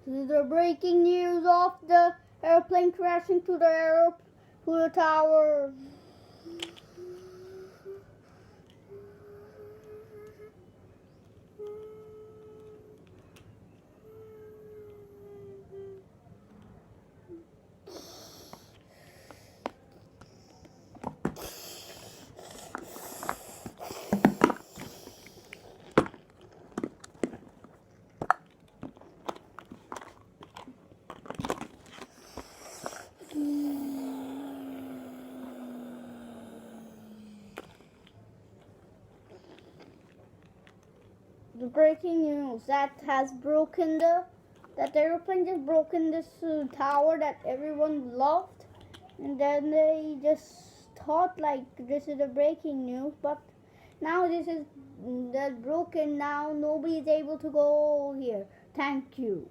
This is the breaking news of the airplane crashing to the tower. The breaking news that aeroplane just broken this tower that everyone loved, and then they just thought like this is the breaking news, but now this is that broken. Now nobody is able to go here. Thank you.